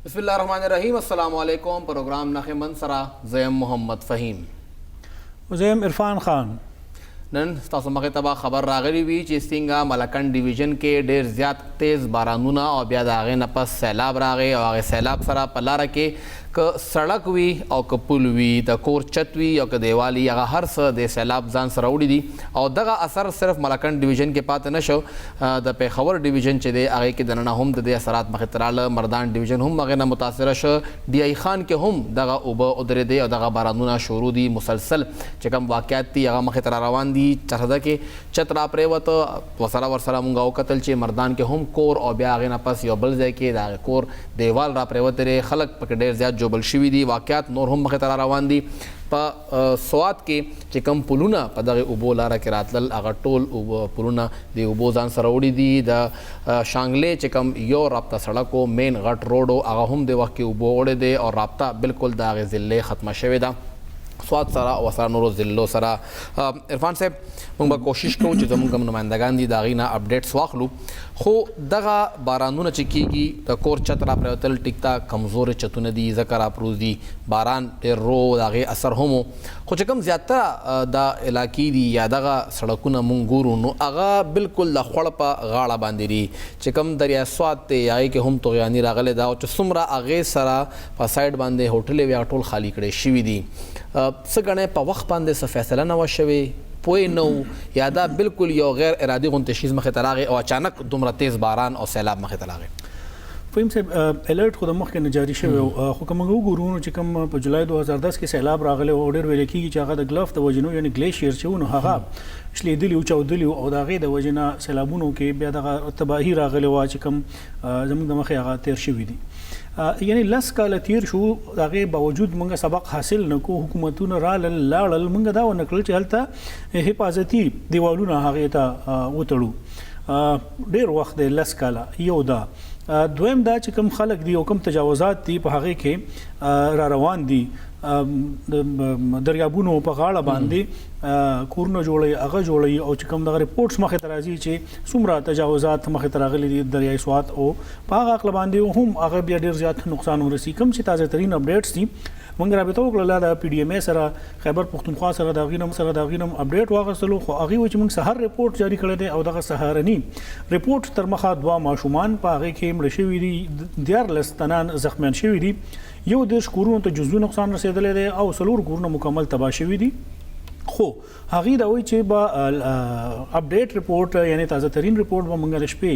بسم الله الرحمن الرحیم. السلام علیکم. پروگرام نخ منصرا زیم محمد فهیم زیم عرفان خان. نن تاسو مخه تبا خبر راغلی وی چې ستنګا ملکن ډیویژن کې ډیر زیات تیز بارانونه او بیا د هغې نه پس سیلاب راغی او هغې سیلاب سره په لاره کې که سړک وي او که پل وي د کور چت وي او که دیوال وي هغه هر څه د سیلاب ځان سره وړي دي او دغه اثر صرف ملکن ډیویژن کې پاتې نه شو. د پېښور ډیویژن چې دی هغې کې دننه هم د دې اثرات مخې ته راغله. مردان ډیویژن هم هغې نه متاثره شو. ډي آی خان کې هم دغه اوبه ودرېدې او دغه بارانونه شروع دي. مسلسل چې کوم واقعات دي هغه مخې ته را روان دي. چرده کې چت را پرېوته ورسره مونږ وکتل چې مردان کې هم کور او بیا هغې نه پس یو بل ځای کې د هغې کور دیوال را پرېوتی دی. خلک پکې ډېر زیات جوبل شوي دي. واقعات نور هم مخې ته را روان دي. په سوات کې چې کوم پلونه په دغې اوبو لاره کې راتلل هغه ټول پلونه د اوبو ځان سره وړي دي. د شانګلې چې کوم یو رابطه سړک و مین غټ روډ و هغه هم د وخت کې اوبو وړی دی او رابطه بالکل د هغې ضلعې ختمه شوې ده سوات سره او سره نورو ضلعو سره. عرفان صاحب موږ به کوشش کوو چې زموږ کوم نمایندګان دي د هغې نه اپډیټس واخلو. خو دغه بارانونه چې کېږي د کور چت را پرېوتل ټیک ته کمزورې چتونه دي ځکه راپروز دي. باران ډېر رو د هغې اثر هم و. خو چې کوم زیاتره د علاقې دي یا دغه سړکونه مونږ ګورو نو هغه بالکل د خوړ په غاړه باندې دي. چې کوم دریای سوات دی هغې کې هم طغیاني راغلی ده او چې څومره هغې سره په سایډ باندې هوټلې وي هغه ټول خالي کړی شوي دي. څه ګڼې په وخت باندې څه فیصله نه وه شوې پوه نه و یا دا بالکل یو غیر ارادي غوندې شیز مخې ته راغی او اچانک دومره تیز باران او سیلاب مخې ته راغی؟ فهیم صاحب الرټ خو د مخکې نه جاري شوی خو که موږ وګورو چې کوم په جولای 2010 کې سیلاب راغلی او ډېر ویل کېږي چې هغه د ګلف د وجې نه یعنې ګلیشیر چې و نو هغه شلېدلي و چاودلي او د هغې د وجې نه سیلابونو کې بیا دغه تباهي راغلې وه چې کوم زموږ د مخې هغه تېر شوي دي. یعنی 10 کاله تیر شو د هغې باوجود موږ سبق حاصل نه کړو. حکومتونه راغلل لاړل موږ دا ونه کړل چې هلته حفاظتي دیوالونه هغې ته وتړو. ډېر وخت دی 10 کاله. یو دا دویم دا چې کوم خلک دي او کوم تجاوزات دي په هغې کې را روان دي دریابونو په غاړه باندې کورونه جوړوي هغه جوړوي او چې کوم دغه ریپورټس مخې ته راځي چې څومره تجاوزات مخې ته راغلي دي دریای سوات او په هغه عقله باندې هم هغه بیا ډېر زیات نقصان ورسي. کوم چې تازه ترین اپډیټس دي موږ رابطه وکړله د پی ډي ایم اے سره خیبر پښتونخوا سره د هغې نه اپډیټ واخیستلو خو هغې وایي چې موږ سهار ریپورټ جاري کړی دی او دغه سهارني ریپورټ تر مخه 2 ماشومان په هغې کې مړه شوي دي 14 تنان زخمیان شوي دي 10 کورونو ته جزوي نقصان رسېدلی دی او 4 کورونه مکمل تباه شوي دي. خو هغې دا وایي چې به اپډیټ ریپورټ یعنی تازه ترین ریپورټ به موږ د شپې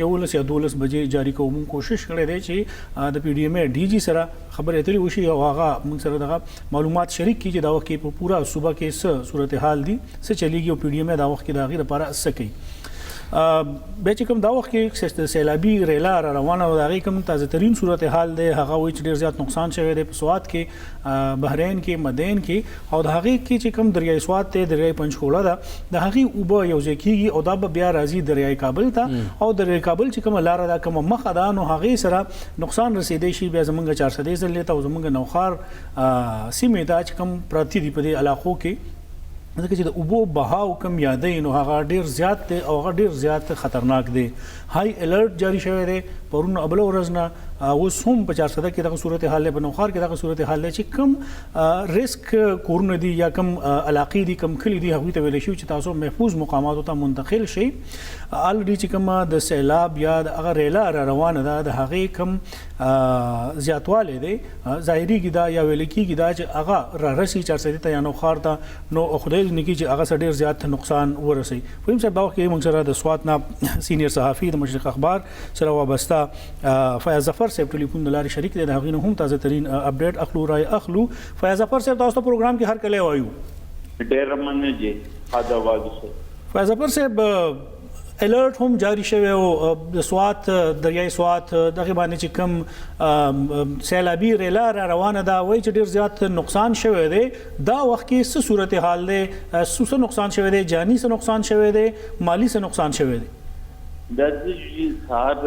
11 یا 12 بجې جاري کوو. موږ کوشش کړی دی چې د پی ډي ایم اے ډي جي سره خبرې اترې وشي او هغه موږ سره دغه معلومات شریک کړي چې دا وخت کې په پوره صوبه کې څه صورتحال دي څه چلیږي او پی ډي ایم اے دا وخت کې د هغې لپاره څه کوي. بیا چې کوم دا وخت کې سیلابي ریلا را روانه او د هغې کوم تازه ترین صورتحال دی هغه وایي چې ډېر زیات نقصان شوی دی په سوات کې بحرین کې مدین کې او د هغې کې چې کوم دریای سوات دی دریای پنجخوله ده د هغې اوبه یو ځای کېږي او دا به بیا راځي دریای کابل ته او دریای کابل چې کومه لاره ده کومه مخه ده نو هغې سره نقصان رسېدی شي بیا زموږ 400 ضلعې ته او زموږ نوښار سیمې ته چې کوم پراته دي په دې علاقو کې ځکه چې د اوبو بهاو کم یادوي نو هغه ډېر زیات دی او هغه ډېر زیات خطرناک دی. های الرټ جاري شوی دی پرون بله ورځ نه اوس هم په 400 کې دغه صورتحال دی په نوښار کې دغه صورتحال دی چې کوم ریسک کورونه دي یا کوم علاقې دي کوم کلي دي هغوی ته ویلی شوي چې تاسو محفوظ مقاماتو ته منتقل شئ. الریډي چې کومه د سیلاب یا د هغه ریلا را روانه ده د هغې کوم زیاتوالی دی ظاهریږي دا یا ویلی کېږي دا چې هغه را رسي 400 ته یا نوښار ته نو خدای دې نه کړي چې هغه سره ډېر زیات نقصان ورسوي. فهیم صاحب دا وخت کې موږ سره د سوات نه سینیر صحافي د مشرق اخبار سره وابسته فیاض ظفر صاحب ټلیفون د لارې شریک دی د هغې نه هم تازه ترین اپډیټ اخلو رای اخلو. فیاض ظفر صاحب تاسو ته پروګرام کې هر کله وایو ډېر مننه جی فیاض ظفر صاحب الرټ هم جاری شوی او د سوات دریای سوات دغه باندې چې کوم سیلابي ریلا را روانه ده وایي چې ډېر زیات نقصان شوی دی دا وخت کې څه صورتحال دی څه نقصان شوی دی جاني څه نقصان شوی دی مالی څه نقصان شوی دی؟ دا چې سهار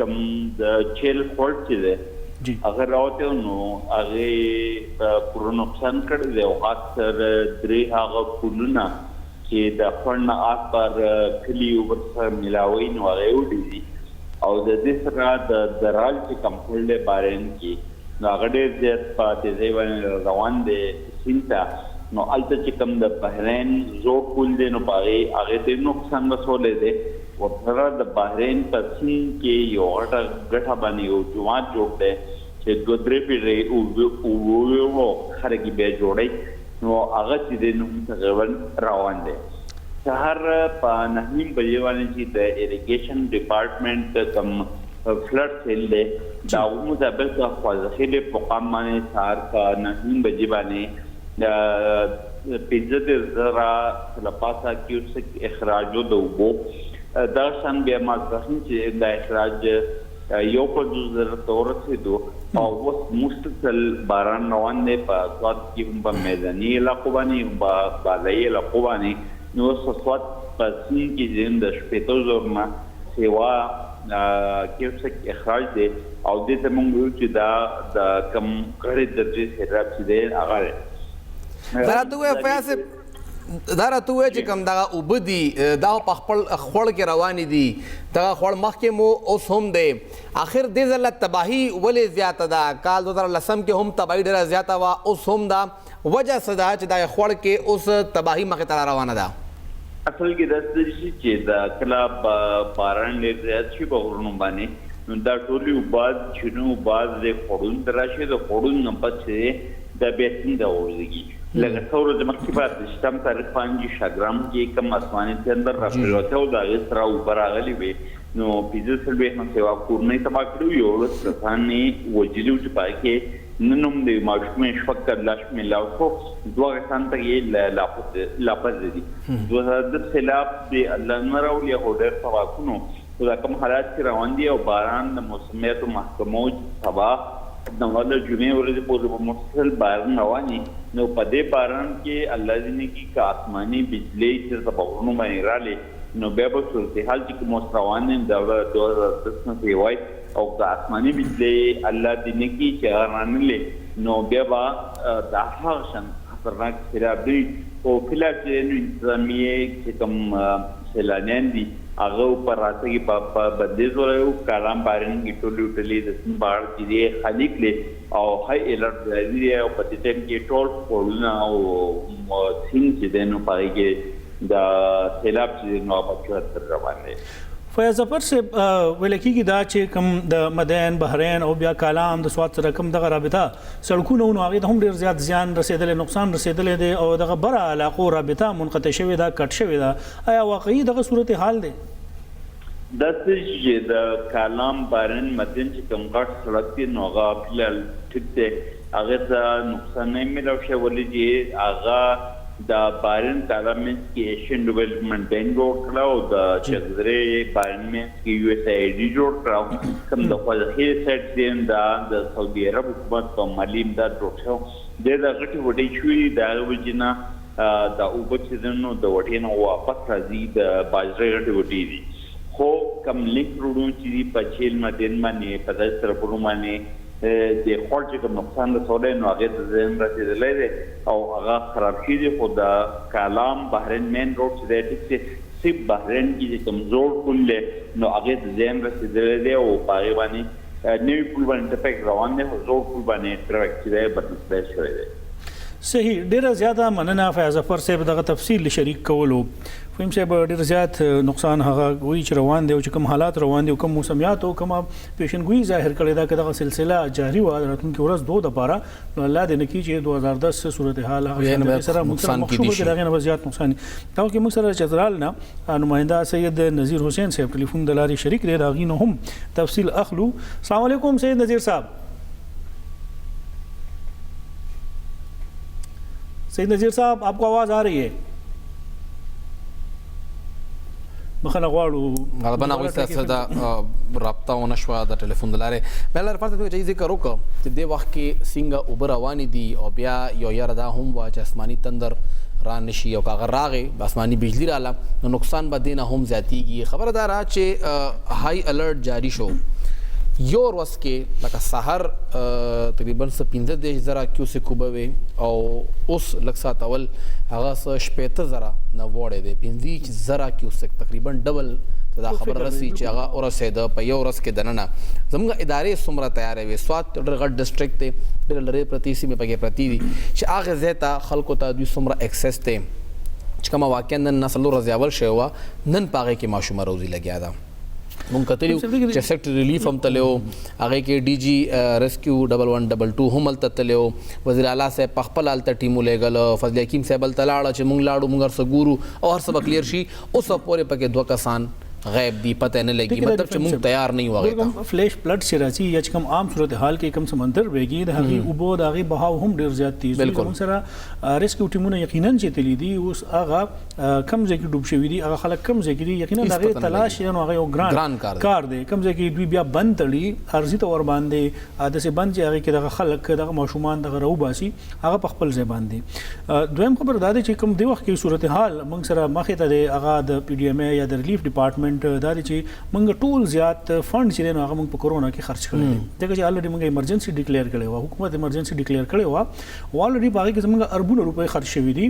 کم د چیل فولټ چې دی هغه راوته نو هغې پوره نقصان کړی دی او اکثر درې هغه پلونه چې د خړ نه آس پر کلي ورسره ملاوي نو هغې وډې دي او د دې سره د دراج چې کمپول دی بارین کې نو هغه ډېر زیات په تیزۍ باندې روان دی سیند ته. نو هلته چې کوم د بحرین زوړ پل دی نو په هغې ډېر نقصان رسولی دی. ورسره د بحرین په سیند کې یو غټه ګټه باندې یو جومات جوړ دی چې 2-3 پیړۍ اوبو خلک یې بیا جوړوي. نو هغه چې دی نو تقریبا روان دی. سهار په 9:30 بجې باندې چې د اریګیشن ډپارټمنټ کوم فلډ سیل دی د هغو مطابق د خوازخیلې په قام باندې سهار په 9:30 بجې باندې 15,000 له پاسه کیوسک اخراجو د اوبو دا شان بیا ماسپښین چې د اخراج 1,000 ته ورسېدو او اوس مستقل باران روان دی په سوات کې هم په میداني علاقو باندې هم په بالایي علاقو باندې. نو سوات په سیند کې د 15,000 نه سیوا کیوسک اخراج دی او دې ته موږ وایو چې دا د کم غړي درجې سیلاب چې دی هغه دا راته ووایه فیاض صاحب دا راته ووایه چې کوم دغه اوبه دي دا په خپل خوړ کې روانې دي دغه خوړ مخکې مو اوس هم دی آخر دې ځله تباهي ولې زیاته ده؟ کال 2010 کې هم تباهي ډېره زیاته وه اوس هم ده وجه څه ده چې دا خوړ کې اوس تباهي مخې ته روانه ده؟ اصل کې داسې شي چې دا کله باران ډېر زیات شي په غرونو باندې نو دا ټولې اوبه چینو اوبه د خوړونو ته راشي د خوړونو نه پس دا بیا څنګه وورځي لکه څو ورځې مخکې به د شتم تاریخ باندې شاګرام کې کوم آسماني تندر راپرېوتی او د هغې سره اوبه راغلې وې نو 15 نه سیوا کورنۍ تباه کړي وو 11 کسان یې وژلي وو چې په هغې کې نن هم د ماشومې شپږ لاش میلاو شو 2 کسان ته یې لاپرځې دي 2010 سیلاب د الله نه راولي خو ډېر تباکونو خو دا کوم حالات چې روان دي او باران د موسمیاتو محکمو سبا د جمعې ورځې پورې په مسلسل باران روان دي نو په دې باران کې الله دې نه کړي که آسماني بجلۍ چې په غرونو باندې رالې نو بیا به صورتحال چې کوم اوس روان دي د 2010 نه سیوای او که آسماني بجلۍ الله دې نه کړي چې هغه رانلې نو بیا به دا هغه شان خطرناک سیلاب دی او کله چې انتظامیې چې کوم سیلانیان دي هغه پر راځي په بندیز ورو کلام بارین کې ټولې د سنبار چې دی خالق له او هاي الرټ دی او په دې ټیم کې ټول پورونه او سین چې دنو پای کې دا سیلاب چې نو په چتر روان دي. فیاض ظفر صاحب ویل کېږي دا چې کوم د مدین بحرین او بیا کالام د سوات سره کوم دغه رابطه سړکونه نو هغې ته هم ډېر زیات زیان رسېدلی نقصان رسېدلی دی او دغه بره علاقو رابطه منقطع شوې ده کټ شوې ده آیا واقعي دغه صورت حال دی؟ داسې چې د کالام بارین مدین چې کوم غټ سړک دی نو هغه فلحال ټیک دی هغې ته نقصان نه میلاو شوی چې هغه د بارین کالام منځ کې ایشین ډیولپمنټ بینک جوړ کړه او د چغدرې بارین منځ کې USAID جوړ کړه کوم د خوځښتي سیټ دی د سعودي عرب حکومت په مالي امداد جوړ شو د غټې وډې شوې د هغې وجې نه د اوبه چې دی نو د وډې نه واپس راځي د باجرې غټې وډې دي خو کم لیک روډونه چې دي په چیل مدین باندې په داسې طرفونو باندې د خوړ چې کوم نقصان رسولی نو هغې ته زیان رسېدلی دی او هغه خراب شوي دي خو د کالام بحرین مین روډ چې دی ټیک دی صرف بحرین کې چې کوم زوړ پل دی نو هغې ته زیان رسېدلی دی او په هغې باندې نوي پل باندې ټرافیک روان دی خو زوړ پل باندې ټرافیک چې دی بدل شوی دی. صحیح ډیره زیاته مننه فیاض ظفر صاحب دغه تفصیل شریک کولو. فهم صاحب ډیر زیات نقصان هغه وی چې روان دی او چې کوم حالات روان دي او کوم موسمیات او کوم پیشنګوئی ظاهر کړی دا دغه سلسله جاری و راتلونکي ورځ 2 د پاره نو الله دې نکي چې 2010 صورتحال هغه سره مخشوبه کې دغه نه زیات نقصان دا کې موږ سره چترال نه نمائنده سید نذیر حسین صاحب ټلیفون دلاري شریک دی راغی نو هم تفصیل اخلو. السلام علیکم سید نذیر صاحب. سید نذیر صاحب آپ کو آواز آ رہی ہے؟ بخنه غواړو غالبا هغوی سره دا رابطه ونه شوه د ټلیفون د لارې بیا لاره فرض چې ذکر وکړه چې دې وخت کې څنګه اوبه روانې دي او بیا یو یاره دا هم وه چې آسماني تندر را نشي او که هغه راغې آسماني بجلي راله نو نقصان به دې نه هم زیاتېږي. خبره دا را چې هاي الرټ جاري شو یو ورځ کې لکه سهار تقریبا 15,000 کیوسک اوبه وې او اوس لږ ساعت اول هغه 15,000 نه وړی دی 15,000 کیوسک تقریبا ډبل ته دا خبره رسي چې هغه ورسېده په یو ورځ کې دننه زموږ ادارې څومره تیارې وي. سوات ډېر غټ ډسټرکټ دی، ډېر لرې پرتې سیمې پکې پرتې دي چې هغې ځای ته خلکو ته دوی څومره اکسس دی چې کومه واقعا نن څلور ورځې اول شوې وه، نن په هغې کې ماشومه روزي لګیا ده. مونږ کتلی چې سیکټر ریلیف هم تللی و، هغې کې ډي جي ریسکیو 1112 هم هلته تللی و، وزیر اعلیٰ صاحب په خپل هلته ټیم ولېږل، فضل حکیم صاحب هلته لاړه چې مونږ لاړو، مونږ هر څه ګورو او هر څه به کلیر شي. اوس پورې پکې 2 کسان غیب دی، پتہ نه لګي، مطلب چې مونږ تیار نه یو هغې فلیش بلډ چې راځي یا چې کوم عام صورتحال کې کوم سمندر ویږي د هغې اوبو د هغې بهاو هم ډېر زیات تیز وي. زموږ سره ریسکیو ټیمونه یقینا چې تللي دي، اوس هغه کوم ځای کې ډوب شوي دي، هغه خلک کوم ځای کې دي، یقینا د هغې تلاش یې نو هغه یو ګران کار دی. کوم ځای کې دوی بیا بند تړي عرضي طور باندې داسې بند چې هغې کې دغه خلک دغه ماشومان دغه راوباسي، هغه په خپل ځای باندې. دویم خبر دا دی چې کوم دې وخت کې صورتحال موږ سره مخې ته دی، هغه د پی ډي ایم اے یا د ریلیف ډپارټمنټ دا دی چې منګ ټول زیات فند چې دی نو هغه موږ په کورونا کې خرچ کړی دی، ځکه چې الریډي موږ ایمرجنسي ډیکلیئر کړی وه، حکومت ایمرجنسي ډیکلیئر کړی وه او الریډي په هغې کې زموږ اربونه روپۍ خرچ شوي دي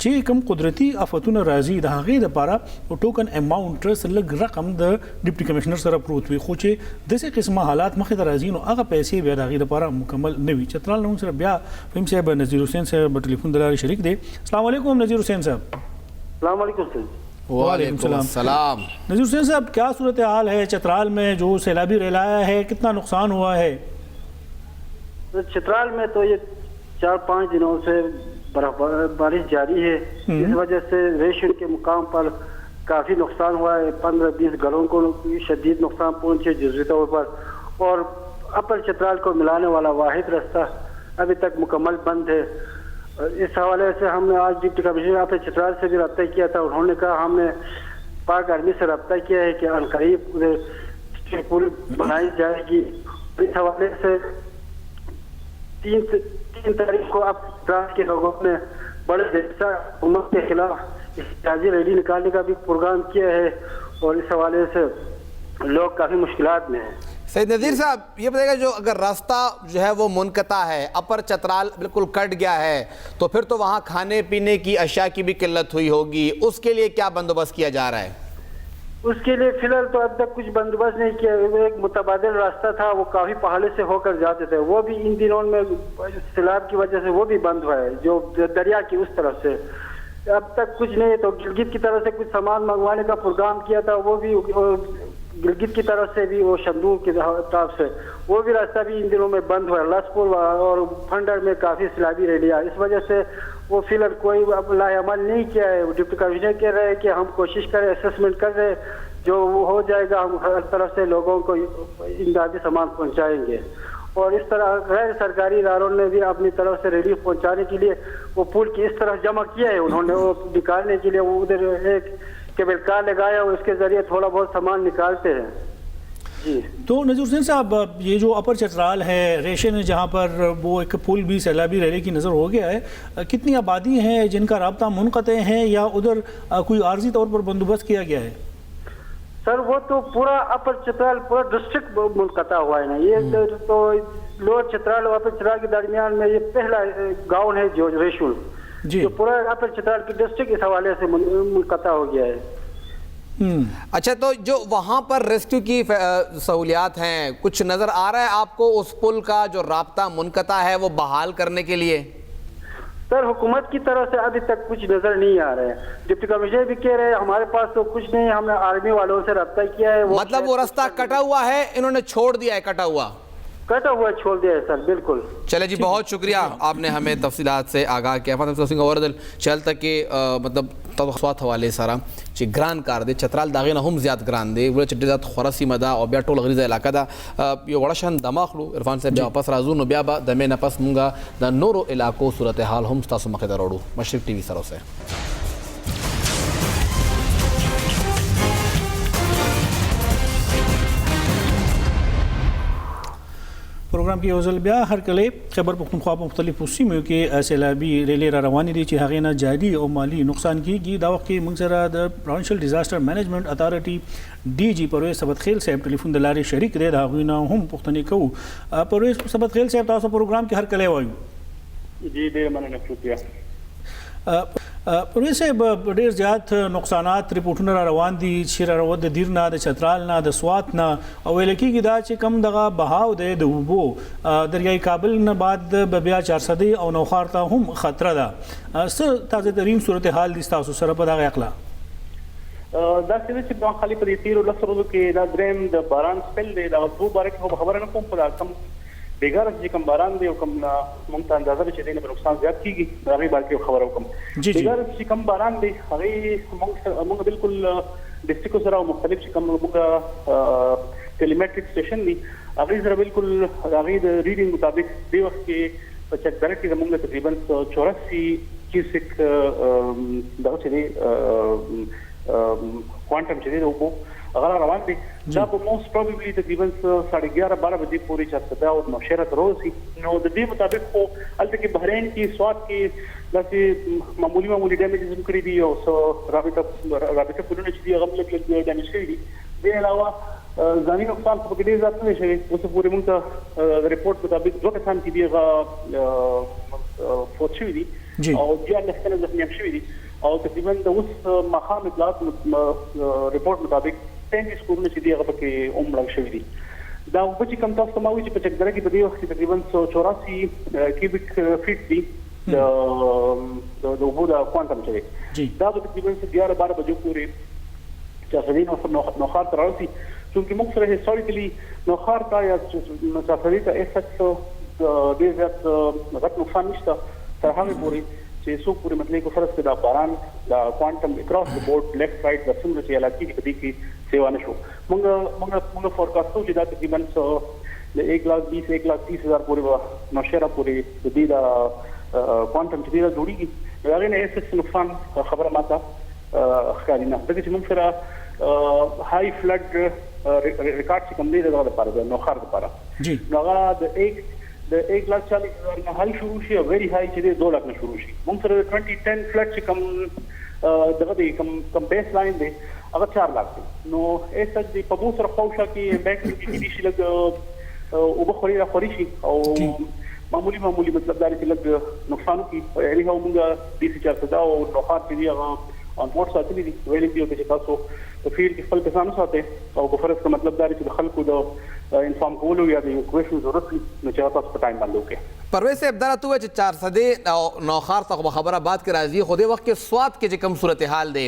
چې کوم قدرتي آفتونه راځي د هغې دپاره ټوکن اماونټ لږ رقم د ډپټي کمشنر سره پروت وي، خو چې داسې قسمه حالات مخې ته راځي نو هغه پیسې بیا د هغې دپاره مکمل نه وي. چترال نه موږ سره بیا فهیم صاحب نذیر حسین صاحب ټلیفون د لارې شریک دی. السلام علیکم نذیر حسین صاحب. السلام علیکم سر. وعلیکم السلام. نذیر حسین صاحب کیا صورتحال ہے چترال میں جو سیلابی ریل آیا ہے، کتنا نقصان ہوا ہے؟ چترال میں تو یہ 4-5 دنوں سے بارش جاری ہے، اس وجہ سے ریشن کے مقام پر کافی نقصان ہوا ہے. 15-20 گھروں کو شدید نقصان پہنچے جزوی طور پر، اور اپر چترال کو ملانے والا واحد راستہ ابھی تک مکمل بند ہے. اس حوالے سے ہم نے آج ڈپٹی کمشنر اپر چترال سے بھی رابطہ کیا تھا، انہوں نے کہا ہم نے پاک آرمی سے رابطہ کیا ہے کہ عنقریب پل بنائی جائے گی. اس حوالے سے 3 تاریخ کو اب چترال کے لوگوں نے بڑے جیسا حکومت کے خلاف احتجاجی ریلی نکالنے کا بھی پروگرام کیا ہے، اور اس حوالے سے لوگ کافی مشکلات میں ہیں. سید نذیر صاحب یہ بتائیے گا جو اگر راستہ جو ہے وہ منقطع ہے، اپر چترال بالکل کٹ گیا ہے، تو پھر تو وہاں کھانے پینے کی اشیاء کی بھی قلت ہوئی ہوگی، اس کے لیے کیا بندوبست کیا جا رہا ہے؟ اس کے لیے فی الحال تو اب تک کچھ بندوبست نہیں کیا. ایک متبادل راستہ تھا، وہ کافی پہاڑی سے ہو کر جاتے تھے، وہ بھی ان دنوں میں سیلاب کی وجہ سے وہ بھی بند ہوا ہے، جو دریا کی اس طرف سے اب تک کچھ نہیں. تو گلگت کی طرف سے کچھ سامان منگوانے کا پروگرام کیا تھا، وہ بھی گلگت کی طرف سے بھی، وہ شمدور کی طرف سے وہ بھی راستہ بھی ان دنوں میں بند ہوا ہے. لاسپور اور پھنڈر میں کافی سیلابی ریلیاں، اس وجہ سے وہ فی الحال کوئی لاہ عمل نہیں کیا ہے. ڈپٹی کمشنر کہہ رہے ہیں کہ ہم کوشش کریں، اسسمنٹ کر رہے، جو ہو جائے گا ہم ہر طرف سے لوگوں کو امدادی سامان پہنچائیں گے. اور اس طرح غیر سرکاری اداروں نے بھی اپنی طرف سے ریلیف پہنچانے کے لیے وہ پل کی اس طرف جمع کیا ہے، انہوں نے وہ نکالنے کے لیے وہ ادھر ایک کیبل کار لگایا، اس کے ذریعے تھوڑا بہت سامان نکالتے ہیں. جی تو نذیر حسین صاحب یہ جو اپر چترال ہے ریشن جہاں پر وہ ایک پل بھی سیلابی ریلے کی نظر ہو گیا ہے، کتنی آبادی ہیں جن کا رابطہ منقطع ہے یا ادھر کوئی عارضی طور پر بندوبست کیا گیا ہے؟ سر وہ تو پورا اپر چترال پورا ڈسٹرکٹ منقطع ہوا ہے نا. یہ تو لوور چترال اور اپر چترال کے درمیان میں یہ پہلا گاؤں ہے جو ریشن جی، تو پورا اپر چترال کی ڈسٹرکٹ اس حوالے سے منقطع ہو گیا ہے. اچھا تو جو وہاں پر ریسکیو کی سہولیات ہیں، کچھ نظر آ رہا ہے آپ کو اس پل کا جو رابطہ منقطع ہے وہ بحال کرنے کے لیے؟ سر حکومت کی طرف سے ابھی تک کچھ نظر نہیں آ رہا ہے. ڈپٹی کمشنر بھی کہہ رہے ہیں ہمارے پاس تو کچھ نہیں، ہم نے آرمی والوں سے رابطہ کیا ہے. مطلب وہ راستہ کٹا ہوا ہے، انہوں نے چھوڑ دیا ہے کٹا ہوا چھوڑ دیا ہے سر. بالکل. چلے جی بہت شکریہ، آپ نے ہمیں تفصیلات سے آگاہ کیا. فاطمہ سنگھ اوردل چل تک کہ مطلب توسوات حوالے سارا چې ګران کار دی، چترال داغې نه هم زیات ګران دی، وړه چې ډېر زیات خوره سیمه ده او بیا ټول غریزه علاقه ده. یو وړه شان دمه اخلو، عرفان صاحب بیا واپس راځو، نو بیا به دمې نه پس مونږ د نورو علاقو صورتحال هم ستاسو مخې ته راوړو. مشرق ټي وي سره اوسئ. پروگرام کې یو ځل بیا هرکلی خیبر پښتونخوا په مختلفو سیمو کې سیلابي ریلې را روانې دي چې هغې نه جادي او مالي نقصان کیږي. دا وخت کې موږ سره د پروونشل ډیزاسټر مینجمنټ اتھارټي ډي جي پرویز سبتخیل صاحب ټلیفون د لارې شریک دی، د هغوی نه هم پوښتنې کوو. پرویز سبتخیل صاحب تاسو پروګرام کې هرکلی وایو. جی ډېره مننه، شکریہ. پرویز صاحب ډېر زیات نقصانات ریپورټونه را روان دي چې را روان د دیر نه د چترال نه د سوات نه او ویل کېږي دا چې کم دغه بهاو دی د اوبو دریای کابل نه بعد بیا 400 او نوخار ته هم خطره ده. څه تازه ترین صورتحال دي ستاسو سره په دغه اقلا؟ دا چې په خالي په تیرو لسو ورځو کې دا دریم د باران سپیل دی دا دوه باره کې خبره نه کوم په کم بیګار چې کوم باران دی او کوم مونږ ته اندازه چې دینه په نقصان زیات کیږي دا غي باندې خبره وکم. بیګار چې کوم باران دی هغه مونږ بالکل ډیسټریکټ سره مختلف چې کوم مونږ ټیلیمټریک سټیشن دی هغه سره بالکل هغه د ریډینګ مطابق دی وخت کې په چک دره کې مونږ تقریبا 84 کیوسک دا چې دی کوانټم چې دی او هغه روان دي دا په موست پروبابلی تقریبا 11:30 بجې پورې چرته او نوشهره تر اوسه نو د دې مطابق خو البته کې بحرین کې سوات کې داسې معمولی ډیمیجز هم کړی دي او سو رابطه پورونه چې دی هغه لږ ډیمیج کړی دي. د علاوه ځاني نقصان په کې ډیر زیات نه شوی اوس پورې موږ ته ریپورت مطابق دوه کسان چې دی هغه فوت شوي دي او بیا لږ زخمیان شوي دي او تقریبا د اوس مخام اطلاعات ریپورت مطابق 33 کورونه چې دی هغه پکې عمر شوي دي. دا اوبه چې کوم تاسو ما وایي چې په چک دره کې په دې وخت کې تقریبا 184 کیوبیک فیټ دي د اوبو د کوانټم چې دی دا به تقریبا 11:12 بجې پورې چې نوخار ته راوځي چونکې موږ سره هیستوریکلی نوخار ته یا مسافري ته افیکټ ډېر زیات غټ نقصان نشته تر هغه پورې چې څوک پورې مطلب کو فرض کړه دا باران دا کوانټم اکراس د بورډ لیفت رائټ د څومره چې علاقې کې دې کې سیوا نشو موږ فورکاست کوو چې دا تقریبا د 1,20,000 پورې نوشهره پورې د دې دا کوانټم چې دا جوړیږي هغه نه هیڅ نقصان خبره ماته ښکاري نه ځکه چې موږ سره هاي فلډ ریکارډ چې کوم دی دغه لپاره د نوخار لپاره نو هغه د 1,40,000 نه هاي شروع شي او ویری هاي چې 2 لک نه شروع شي. موږ سره 2010 فلډ چې کوم دغه دی کوم بیس لاین دی هغه 4 لک دی نو ایسه دی په بو سره خوښه کې بیک کې دي شي لګ او بخوري شي او معمولی مطلب دا چې لګ نقصان کی یعنی هم موږ دې چې چرته دا او نوخار چې دی هغه ان بورډ ساتلي دي ویلې دی چې تاسو په فیلډ کې خپل کسانو ساته او په فرض کا مطلب دا چې خلکو د انفارم کولو یا د کوېشن ضرورت نو چې تاسو په ټایم باندې وکړي. پرویز صاحب دا راته وایي چې 400 او نوخار ته خبره بات کې راځي خو دې وخت کې سوات کې چې کوم صورتحال دی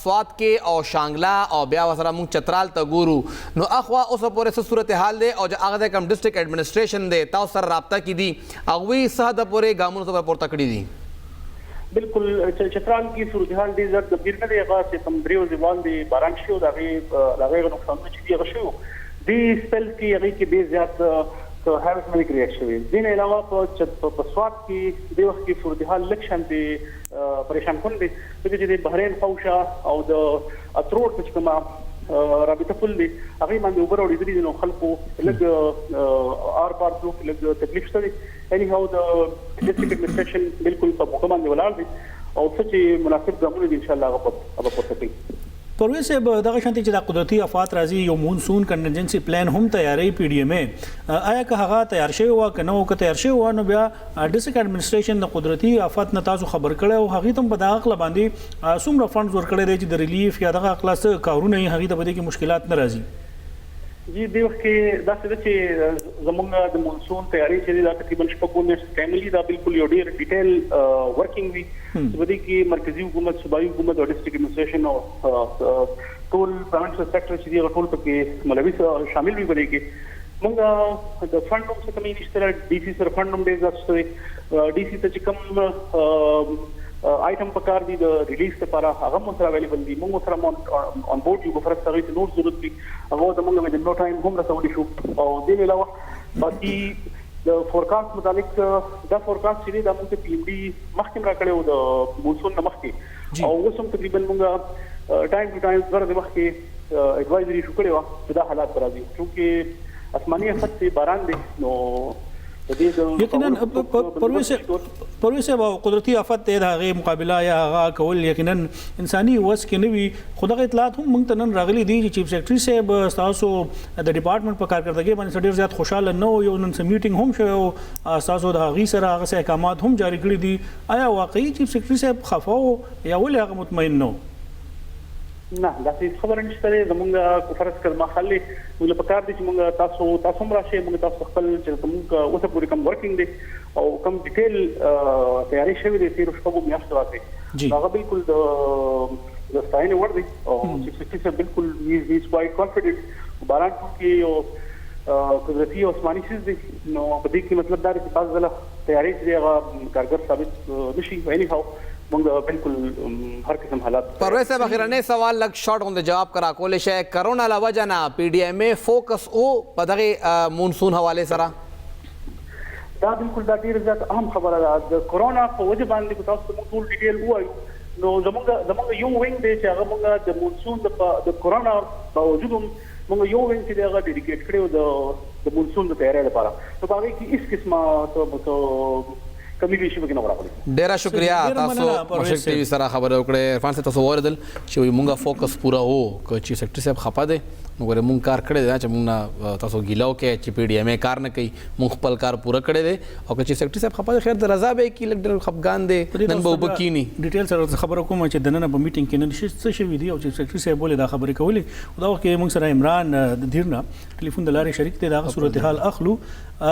سوات کې او شانګلا او بیا وسره موږ چترال ته ګورو نو اخوا اوس پورې څه صورتحال دی او هغه کوم ډسټریکټ ایڈمنسټریشن دی تاسو سره رابطه کې دي هغوی څه د پورې ګامونو ته پورته کړي دي؟ بالکل چترال کی صورتحال دی زړه د بیرنه دی هغه چې کم دریو ځوان دی باران شو دا غي نقصان چې دی هغه شو دی سپل کې هغه کې به زیات هارسمنټ ریاکشن دین علاوه په سوات کې دی وخت کې صورتحال لکشن دی پریشان کون دی چې د بحرین خوشا او د اتروټ چې کومه رابطه فل دی هغه باندې اوپر وړي دي نو خلکو لګ آر پار لوک لګ تکلیف شته یعنی هو د ډیسټریکټ ایڈمنسټریشن بالکل په موقع باندې ولاړ دي او څه چې مناسب ګامونه دي ان شاء الله هغه پورته کوي. پرویز صاحب دغه شانتي چې د قدرتي آفات راځي یو مونسون کنټنجنسي پلان هم تیاری پی ډی ایم آیا که هغه تیار شوی و که نه و که تیار شوی و نو بیا ډیسټریکټ ایڈمنسټریشن د قدرتي آفات نه تاسو خبر کړی او هغې ته هم په دغه عقله باندې څومره فنډز ورکړی دی چې د ریلیف یا دغه عقله څه کارونه یې هغې ته په دې کې مشکلات نه راځي؟ جی دی وخت کې دا څه چې زمونږ د مونسون تیاری چې دا تقریبا شپږ میاشتې فیملی دا بالکل یو ډیر ډیټیل ورکینګ وی په دې کې مرکزی حکومت صوبایي حکومت او ډیسټریکټ ایڈمنسټریشن او ټول پروینشل سیکټر چې دی ټول پکې ملوي شامل وي بلې کې موږ د فند هم څه کمی نشته ډي سي سره فند هم ډیر زیات شته ډي سي ته چې کوم آیټم پکار دي د ریلیز لپاره هغه مو سره اویلیبل دي موږ سره اون بورډ یو فرصت هغه ته نور ضرورت دي هغه د موږ د نو ټایم هم رسولي شو او دې علاوه باقي د فورکاست متعلق دا فورکاست چې دا موږ پی ام ډي مخکې را کړو د مونسون مخکې او اوس هم تقریبا موږ ټایم ټو ټایم ورته مخکې ایڈوایزري شو کړو چې دا حالات راځي چې اسماني افت باران دي نو یقینا پرویز صاحب قدرتی آفت د هغې مقابله یا هغه کول یقینا انساني وس کې نه وي خو دغه اطلاعات هم موږ ته نن راغلي دي چې چیف سیکرټري صاحب ستاسو د ډپارټمنټ په کارکردګۍ باندې ډېر زیات خوشحاله نه و یو نن څه میټینګ هم شوی او ستاسو د هغې سره هغه څه احکامات هم جاري کړي دي آیا واقعي چیف سیکرټري صاحب خفه و یا ولې هغه مطمئن نه و؟ نه داسې خبره نشته دی زمونږ کو فرض کړه محلي موږ په کار دي چې موږ تاسو هم راشئ موږ تاسو خپل چې موږ اوسه پورې کوم ورکینګ دی او کوم ډیټیل تیاری شوی دی تیر شپږ میاشتې راځي هغه بالکل د ستاینې وړ دی او چیف سیکرټري صاحب بالکل هی از کوایټ کانفیډنټ باران کې او قدرتي او آسماني چیز دی نو په دې کې مطلب دا دی چې بعض ځله تیاری چې هغه کارګر ثابت نشي اینی هاو بالکل هر قسم حالات پرویز صاحب اخیرنی سوال لگ شارٹ غوندې جواب کرا کولای شئ کرونا له وجه نه پی ډي ایم اے فوکس او په دغه مونسون حواله سره دا بالکل دا ډیره زیات اهم خبره ده د کرونا په وجه باندې تاسو ته ټول ډیټیل وایو نو زموږ یو وینګ دی چې هغه موږ د مونسون د کرونا باوجود موږ یو وینګ چې هغه ډیډیکیټ کړو د مونسون د تیاری لپاره نو هغه کې هیڅ قسمه ډیره شکریا تاسو مشرق ټي وي سره خبرې وکړې عرفان صاحب تاسو واردل چې مونږه فوکس پورا وو که چیف سیکرټري صاحب خپه دی نو ګوره مونږ کار کړی دی چې مونږ تاسو ګیله وکړئ چې پی ډي ایم اے کار نه کوي مونږ خپل کار پوره کړی دی او که چیف سیکرټري صاحب خپه دی خیر د رضا به یې کي لږ ډېر خفګان دی نن به اوبه کینی ډیټیل سره خبره کوم چې د نن په میټینګ کې نن څه شوي دي او چیف سیکرټري صاحب ولې دا خبرې کولې او دا وخت کې موږ سره عمران د دیرنا ټلیفون د لارې شریک دی دغه صورتحال اخلو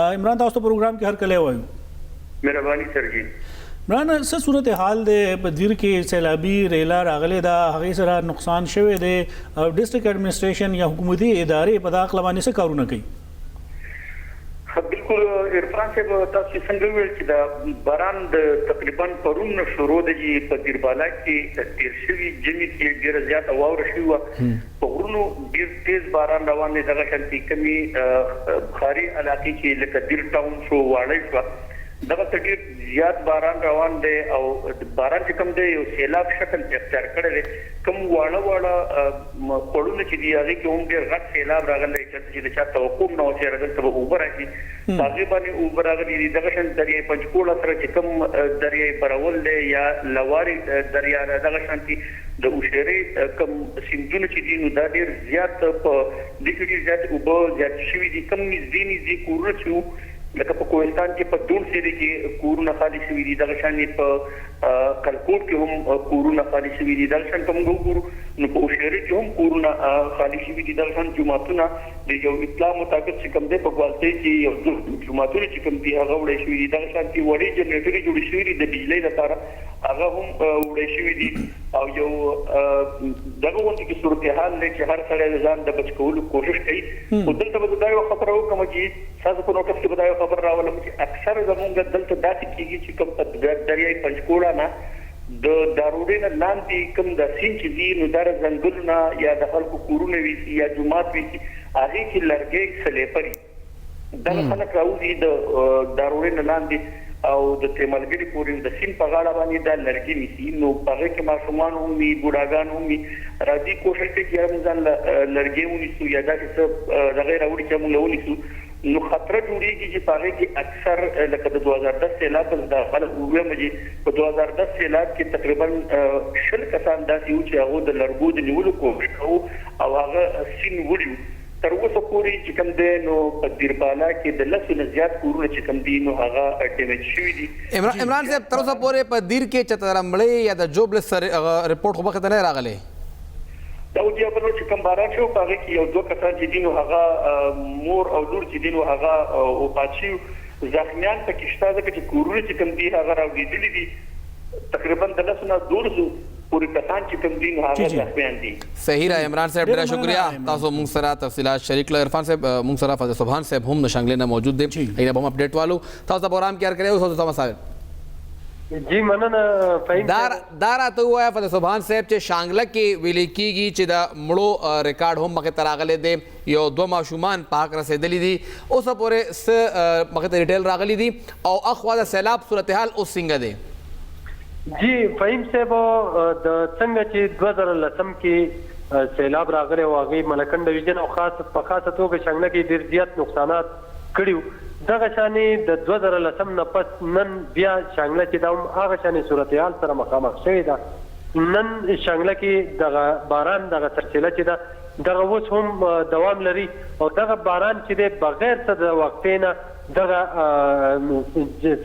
عمران تاسو ته پروګرام کې هر کله وایو مهرباني سر جی عمران څه صورتحال دی په دیر کې سیلابي ریلا راغلی دا هغې سره نقصان شوی دی او ډسټرکټ ایډمنسټریشن یا حکومتي ادارې په دا اقله باندې څه کارونه کوي بالکل عرفان صاحب تاسو څنګه ویل چې دا باران د تقریبا پرون شروع دی په دیربالا کې تیر شوی جمی کې ډیره زیاته واوره شوې وه په غرونو ډیر تیز باران روان دی دغه شانتي کمی بخاري علاقې کې لکه دیر ټاون شو واړی شو دغه ډیر زیات باران روان دی او باران چې کوم دی یو سیلاب شکل اختیار کړی دی کوم واړه خړونه چې دی هغه کې هم ډیر غټ سیلاب راغلی چې د چا توقع نه و چې راغلی ته اوبه راشي هغې باندې اوبه راغلي دي دغه شان دریای پنجکوړه سره چې کوم دریای برول دی یا لوارې دریا دغه شانتي د اوشیرې کوم سیندونه چې دي نو دا ډیر زیات په دې کې ډیر زیات اوبه زیات شوي دي کوم نږدې کورونه چې لکه په کوهستان کې په ډون سیدي کې کورونه خالي شوي دي دغه شان په کلکوټ کې هم کورونه خالي شوي دي دغه شان کوم ګورو نو په اوشیرې کې هم کورونه خالي شوي دي دغه شان جماعتونه د یو اطلاع مطابق چې کوم دی په ګوالتۍ کې یو جماعتونه چې کوم دي هغه وړي شوي دي دغه شان کې وړي جنریټرې جوړې شوي دي د بجلۍ لپاره هغه هم وړي شوي دي او یو دغه وخت کې صورتحال دی چې هر سړی ځان د بچ کولو کوشش کوي خو دلته به دا یو خبره وکړم چې تاسو په نوټس کې به دا یو خبر راولم چې اکثر زموږ دلته داسې کېږي چې کوم په دریای پنجکوړه نه د داروډې نه لاندې کوم د سیند چې دي نو دا ځنګلونه یا د خلکو کورونه وي یا جومات وي هغې کې لرګی سلیپري دغه خلک راوځي د داروډې نه لاندې او د تیملګري پورې د سیند په غاړه باندې دا لرګي نیسي نو په هغې کې ماشومان هم وي بوډاګان هم وي راځي کوشش کوي چې موږ ځان لرګي ونیسو یا داسې څه دغه راوړي چې موږ ونیسو نو خطر جوړیږي چې په هغې کې اکثر لکه د 2010 سیلاب د خلک ووایم چې په 2010 سیلاب کې تقریبا 20 کسان داسې وو چې هغه د لرګو د نیولو کوشش کوو او هغه سیند وړي تر اوسه پورې چې کوم دی نو په دیربالا کې د 10 نه زیات کورونه چې کوم دي نو هغه ډیمیج شوي دي عمران صاحب تر اوسه پورې په دیر کې چترمړې یا د جوبلس رپورټ خو مخې ته نه راغلی دا ودی په نو چې کوم باران شو په هغه کې یو دوه کسان چې دي نو هغه مور او لور چې دي نو هغه او پاتشي زخمیان په کې شته ځکه چې کورونه چې کوم دي هغه راوړېدلي دي تقریبا د 10 نه 200 پوری کسان چې کوم دین هغه ځخمیان دي صحیح را عمران صاحب ډیره شکریا تاسو موږ سره تفصیلات شریک کړل عرفان صاحب موږ سره فضل سبحان صاحب هم نشنګلې نه موجود دي اینا به هم اپډیټ والو تاسو پروګرام کیار کړو تاسو صاحب جی مننه فهیم دارا ته وایا فضل سبحان صاحب چې شانګله کې ویل کیږي چې د مړو ریکارډ هم مخه تراغله دي یو دوه ماشومان پاک رسیدلی دي اوس پورې س مخه ډیټیل راغلي دي او اخوا د سیلاب صورتحال اوس څنګه دي جی فهیم صاحب د څنګه چې 2010 کې سیلاب راغلی او هغې ملکن ډویژن او په خاصه توګه شانګله کې ډېر زیات نقصانات کړي دغه شانې د 2010 نه پس نن بیا شانګله چې دا هغه شانې صورتحال سره مخامخ شوې ده. نن شانګله کې دغه باران دغه سلسله چې ده دغه اوس هم دوام لري او دغه باران چې دی بغیر څه د وقفې نه دغه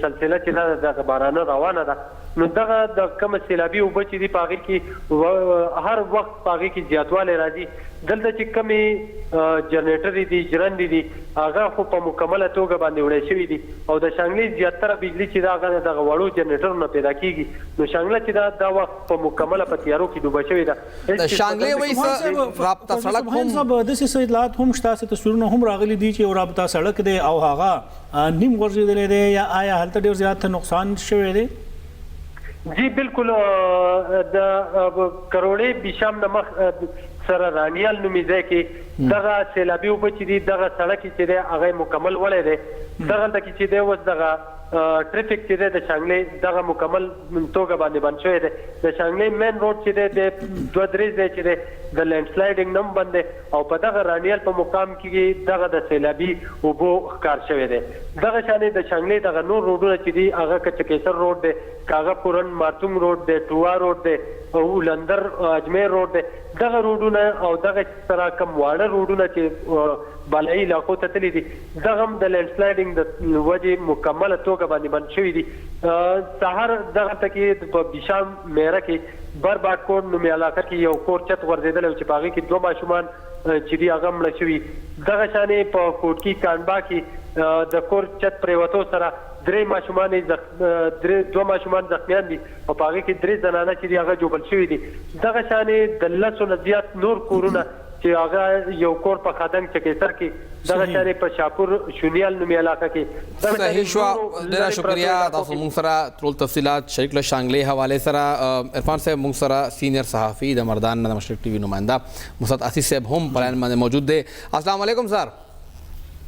سلسله چې ده دغه بارانه روانه ده. نو دغه د کومه سیلابي اوبه چې دي په هغې کې هر وخت په هغې کې زیاتوالی راځي. دلته چې کومې جنریټرې دي ژرندې دي هغه خو په مکمله توګه باندې وړی شوي دي او د شانګلې زیاتره بجلي چې ده هغه دغه وړو جنریټرونه پیدا کېږي. نو شانګله چې ده دا وخت په مکمله په تیارو کې ډوبه شوې ده. د شانګلې وایي رابطه سړک هم داسې څه اطلاعات هم شته، څه تصویرونه هم راغلي دي چې رابطه سړک دی او هغه نیم غورځېدلی دی یا آیا هلته ډېر زیات نقصان شوی دی؟ جی بالکل د کروڑې بیشام نمخ سره رانیال نومي ځای کې دغه سیلابي اوبه چې دي دغه سړک چې دی هغه مکمل ولی دی. دغلته کې چې دی اوس دغه ټریفک چې دی د شانګلې دغه مکمل توګه باندې بند شوی دی. د شانګلې مین روډ چې دی د 2-3 ځای چې دی د لینډ سلایډنګ نم بند دی او په دغه رانیال په مقام کې دغه د سیلابي اوبو ښکار شوی دی. دغه شانې د شانګلې دغه نور روډونه چې دي هغه کچکیسر روډ دی، کاغه پورن مارتوم روډ دی، ټووا روډ دی او لندر اجمیر روډ دی. دغه روډونه او دغه سره کوم واړه روډونه چې بالایي علاقو ته تللي دي دغه هم د لینډ سلایډنګ د وجې مکمله توګه باندې بند شوي دي. سهار دغلته کې په بیشام میره کې برباټ کوټ نومي علاقه کې یو کور چت غورځېدلی و چې په هغې کې 2 ماشومان چې دي هغه مړه شوي. دغه شانې په کوټکي کانبا کې د کور چت پرېوتو سره 2 ماشومان زخمیان دي او په هغې کې 3 زنانه چې دي هغه جوبل شوي دي. دغه شانې د 10 نه زیات نور کورونه چې هغه یو کور په خادنګ چکیسر کې دغه شانې په شاپور شونیال نومي علاقه کې. صحیح شوه، ډېره شکریه. تاسو موږ سره ټول تفصیلات شریک له شانګلې حوالې سره. عرفان صاحب موږ سره سینئر صحافي د مردان نه د مشرق ټي وي نماینده مسعد اسیس صاحب هم په لاین باندې موجود دی. السلام علیکم سر.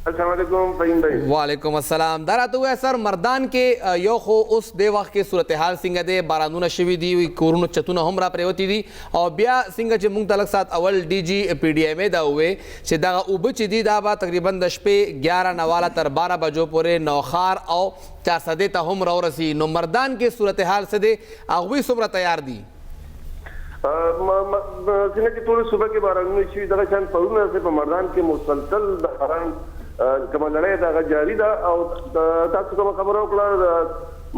السلام علیکم فهیم بھائی. وعلیکم السلام. دا راته ووایه سر مردان کې یو خو اوس دې وخت کې صورتحال څنګه دی؟ بارانونه شوي دي، کورونو چتونه هم را پرېوتي دي او بیا څنګه چې موږ ته لږ ساعت اول ډي جي پی ډي ایم ای دا وویې چې دغه اوبه چې دي دا به تقریبا د شپې 11 نه واله تر 12 بجو پورې نوخار او چارسدې ته هم راورسي. نو مردان کې صورتحال څه دی؟ هغوی څومره تیار دي؟ څنګه چې ټولې صوبه کې بارانونه شوي دغه شان پرونه په مردان کې مسلسل د باران کومه لړۍ دغه جاري ده او تاسو کومه خبره وکړه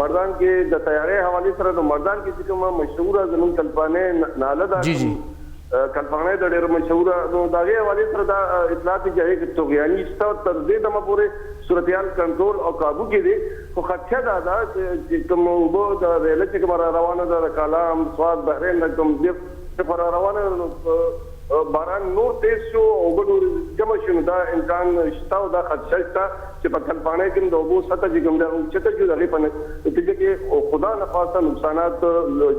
مردان کې د تیارۍ حوالې سره د مردان کې چې کومه مشهوره زموږ کلپانې ناله ده کلپانې د ډېر مشهوره نو د هغې حوالې سره دا اطلاعات چې هغې کې توغیاني شته تر دې دمه پورې صورتحال کنټرول او قابو کې دی. خو خدشه دا ده چې کوم اوبه د ریله چې کومه را روانه ده د کالام سوات بحرین نه کوم څخه را روانه باران نور تیز شو او اوبه جمع شو نو دا امکان شته او دا خدشه شته چې په کلپانۍ کې د اوبو سطح چې کوم ده اوچته شي د هغې په نتیجه کې خدا نخواسته نقصانات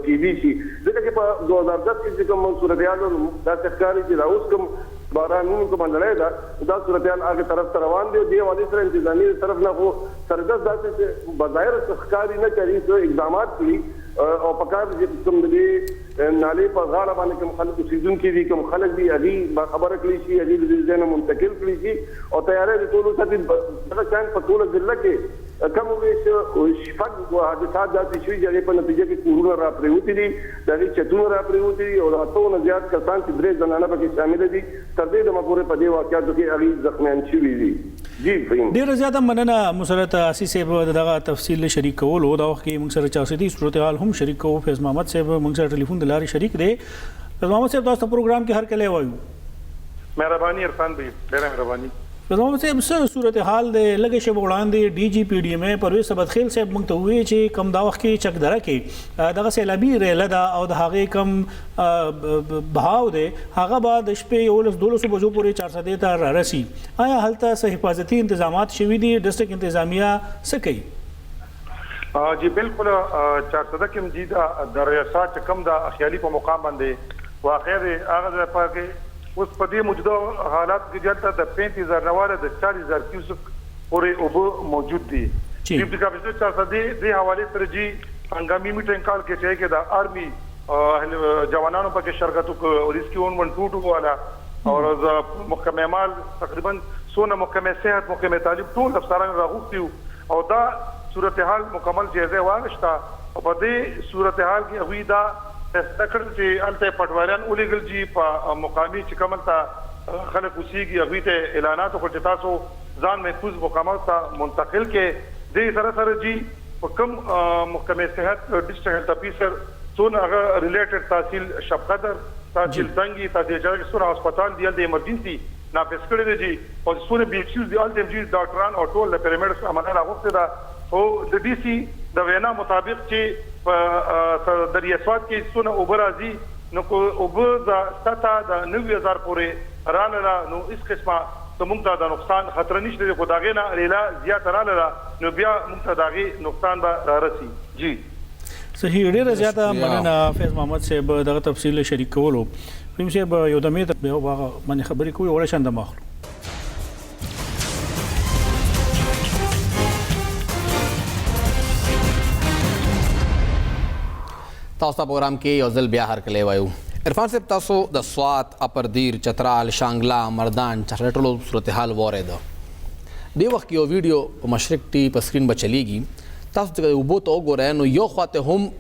کیدی شي. ځکه چې په 2010 کې چې کوم صورتحال داسې ښکاري چې دا اوس کوم بارانونو کومه لړۍ ده دا صورتحال هغې طرف ته روان دی. دې حوالې سره انتظامي طرف نه خو سرګس داسې چې بظاهر ښکاري نه کوي څه اقدامات کړي او پکار چې کوم دې نالې په غاړه باندې کوم خلک اوسېدونکي دي کوم خلک دي هغې باخبره کړي شي هغې د دې ځای نه منتقل کړي شي او تیاری د ټولو ساتي دغه شیان په ټوله ضلع کې کم ویش شپږ حادثات داسې شوي چې هغې په نتیجه کې کورونه را پرېوتي دي د هغې چتونه را پرېوتي دي او د 8 نه زیات کسان چې 3 زنانه پکې شامله دي تر دې دمه پورې په دې واقعاتو کې هغې زخمیان شوي دي. جی فهیم ډېره زیاته مننه مسرت اسیس صاحب دغه تفصیل شریک کولو. دا وخت کې موږ سره چارسدي صورتحال هم شریک کوو. فیض محمد صاحب موږ سره ټلیفون د لارې شریک دی. فیض محمد صاحب تاسو ته پروګرام کې هر کله وایو. مهرباني عرفان بھائی ډېره مهرباني. فیض محمد صاحب څه صورتحال دی؟ لږه شیبه وړاندې ډي جي پی ډي ایم ای پرویز سبدخیل صاحب موږ ته وویل چې کوم دا وخت کې چکدره کې دغه سیلابي ریله ده او د هغې کوم بهاو دی هغه به د شپې 11-12 بجو پورې چارسدې ته رارسي. آیا هلته څه حفاظتي انتظامات شوي دي؟ ډسټرکټ انتظامیه څه کوي؟ جی بالکل چارسده کې مجید د ریاست چې کوم د خیالي په مقام باندې واقع دی هغه ځای کې اوس په دې موجوده حالات کې دلته د 35,000 نه واله د 40,000 کیوسک پورې اوبه موجود دي. ډیپټي کمشنر چارسدې دې حوالې سره جی هنګامي میټینګ کال کې چې د آرمي جوانانو پکې شرکت وکړ او ریسکیو 112 والا اور محکمه مال تقریبا سونه محکمه صحت محکمه تعلیم ټول افسران راغوښتي او دا صورتحال مکمل جایزه واغشتا او په دې صورتحال کې هغوی دا فیصله کړل چې هلته پټواریان ولیږل جي په مقامي چې کوم هلته خلک اوسېږي هغوی ته اعلانات وکړل چې تاسو ځان محفوظ مقاماتو ته منتقل کې دې سره سره جي په کوم محکمه صحت ډسټرکټ هیلث افیسر څونه هغه ریلیټډ تحصیل شب قدر تحصیل تنگي تحصیل جرګ څونه هسپتال دی د ایمرجنسي نافذ کړی دی جي او څونه بي ایچ دی ال دم جي ډاکټران او ټول د پیرامډ عمله راغوښته ده او د ډي سي د وینا مطابق چې په دریا سواد کې څونه اوبرازي نو کو اوبر د ستا د 90,000 پورې رانه نو اس قسمه زموږ ته د نقصان خطر نشته دی خو دا غي نه لیلا زیات رااله نو بیا موږ ته دا غي نقصان به راسي جی صحیح ډیره زیاته مننه فیض محمد صاحب دغه تفصیل شریک کولو فهم صاحب یو د امید به باندې خبرې کوي وړه شاند ماخلو تاسو ته پروګرام کې یو ځل بیا هرکلی وایو عرفان صاحب تاسو د سوات اپردیر چترال شانګلا مردان چټلو صورتحال واورېده دې وخت یو ویډیو په مشرق ټي په سکرین به چلیږي تاسو ته اوبو ته وګورئ نو یو خواته هم